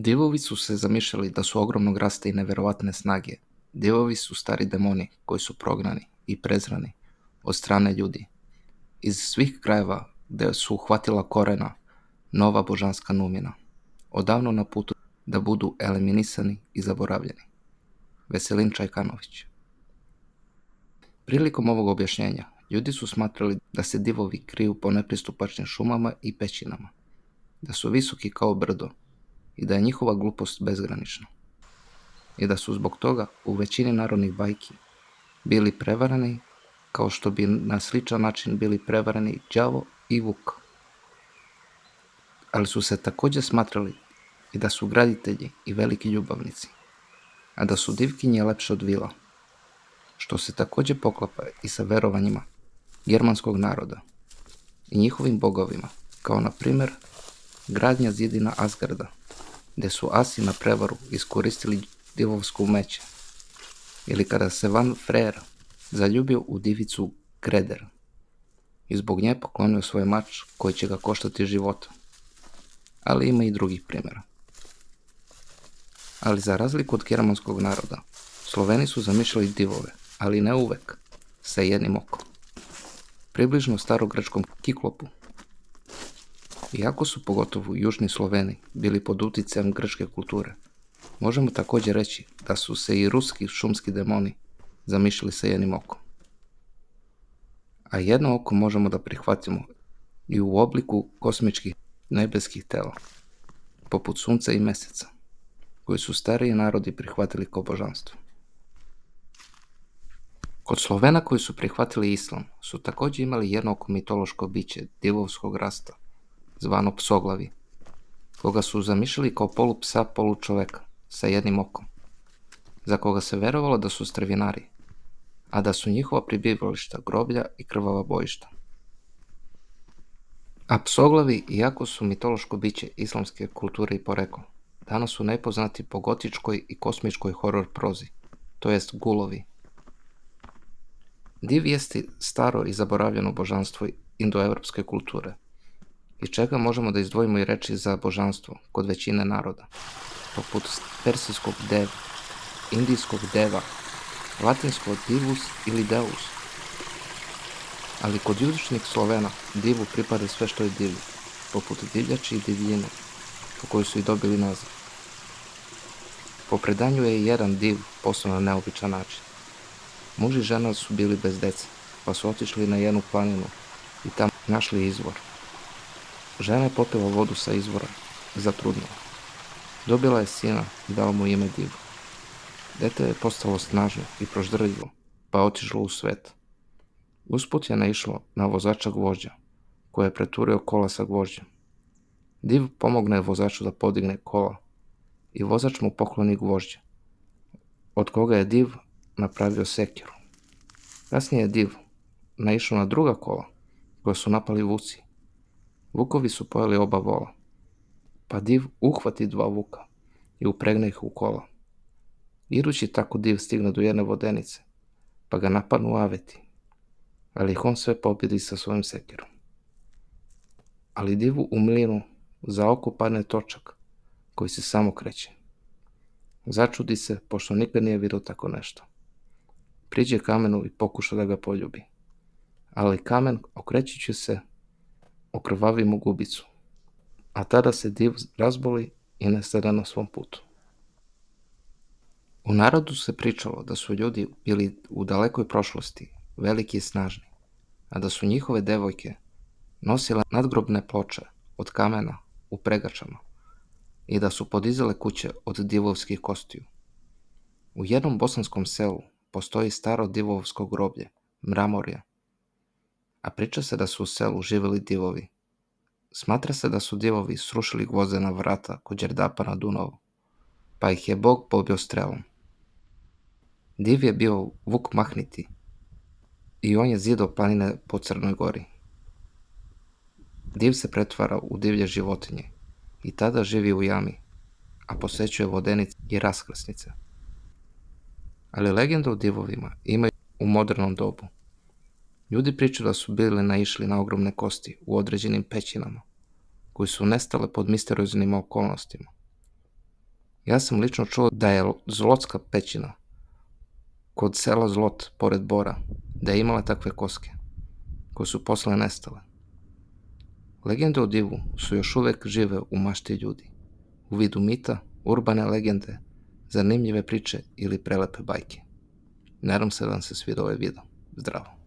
Divovi su se zamišljali da su ogromnog rasta i neverovatne snage. Divovi su stari demoni koji su prognani i prezrani od strane ljudi. Iz svih krajeva gdje su uhvatila korena nova božanska numjena, odavno na putu da budu eliminisani i zaboravljeni. Veselin Čajkanović. Prilikom ovog objašnjenja, ljudi su smatrali da se divovi kriju po nepristupačnim šumama i pećinama, da su visoki kao brdo i da je njihova glupost bezgranična. I da su zbog toga u većini narodnih bajki bili prevarani kao što bi na sličan način bili prevarani đavo i vuk. Ali su se također smatrali i da su graditelji i veliki ljubavnici, a da su divkinje lepše od vila, što se također poklapa i sa verovanjima germanskog naroda i njihovim bogovima, kao na primjer gradnja zidina Asgarda, gdje su Asi na prevaru iskoristili divovsko umeće, ili kada se Van Freyr zaljubio u divicu Greder i zbog nje poklonio svoj mač koji će ga koštati života. Ali ima i drugih primjera. Ali za razliku od germanskog naroda, Sloveni su zamišljali divove, ali ne uvek, sa jednim okom. Približno starogrečkom Kiklopu. Iako su pogotovo južni Sloveni bili pod utjecajem grčke kulture, možemo također reći da su se i ruski šumski demoni zamišljali sa jednim okom. A jedno oko možemo da prihvatimo i u obliku kosmičkih nebeskih tela, poput sunca i mjeseca, koji su stariji narodi prihvatili kao božanstvo. Kod Slovena koji su prihvatili islam su također imali jednooko mitološko biće divovskog rasta, zvano Psoglavi, koga su zamišljali kao polu psa, polu čoveka, sa jednim okom, za koga se verovalo da su strvinari, a da su njihova prebivališta groblja i krvava bojišta. A Psoglavi, iako su mitološko biće islamske kulture i porekla, danas su najpoznati po gotičkoj i kosmičkoj horor prozi, to jest gulovi. Div jeste staro i zaboravljeno božanstvo indoevropske kulture, iz čega možemo da izdvojimo i reči za božanstvo kod većine naroda, poput persijskog dev, indijskog deva, latinskog divus ili deus. Ali kod južnih Slovena divu pripada sve što je divlje, poput divljači i divljine, po kojoj su i dobili naziv. Po predanju je jedan div postao na neobičan način. Muž i žena su bili bez dece, pa su otišli na jednu planinu i tamo našli izvor. Žena je popila vodu sa izvora i zatrudnila. Dobila je sina i dala mu ime Div. Dete je postalo snažno i proždrljivo, pa je otišlo u svet. Usput je naišlo na vozača gvožđa, koji je preturio kola sa gvožđem. Div pomogne vozaču da podigne kola i vozač mu pokloni gvožđe, od koga je Div napravio sekiru. Kasnije je Div naišao na druga kola, koja su napali vuci. Vukovi su pojeli oba vola, pa Div uhvati dva vuka i upregne ih u kola. Idući tako Div stigne do jedne vodenice, pa ga napadnu aveti, ali ih on sve pobjedi sa svojim sekirom. Ali Divu u mlinu za oko padne točak, koji se samo kreće. Začudi se, pošto nikad nije vidio tako nešto. Priđe kamenu i pokuša da ga poljubi, ali kamen, okrećući se, okrvavi mu gubicu, a tada se Div razboli i nestane na svom putu. U narodu se pričalo da su ljudi bili u dalekoj prošlosti veliki i snažni, a da su njihove devojke nosile nadgrobne ploče od kamena u pregačama i da su podizale kuće od divovskih kostiju. U jednom bosanskom selu postoji staro divovsko groblje, Mramorje, a priča se da su u selu živjeli divovi. Smatra se da su divovi srušili gvozdena vrata kod Đerdapa na Dunavu, pa ih je Bog pobio strelom. Div je bio Vuk Mahniti i on je zidao planine po Crnoj Gori. Div se pretvara u divlje životinje i tada živi u jami, a posećuje vodenice i raskrsnice. Ali legenda o divovima ima i u modernom dobu. Ljudi pričaju da su bili naišli na ogromne kosti u određenim pećinama, koji su nestale pod misterioznim okolnostima. Ja sam lično čuo da je Zlotska pećina kod sela Zlot, pored Bora, da je imala takve koske, koje su posle nestale. Legende o divu su još uvek žive u mašti ljudi, u vidu mita, urbane legende, zanimljive priče ili prelepe bajke. Nadam se da vam se svidio ovaj video. Zdravo!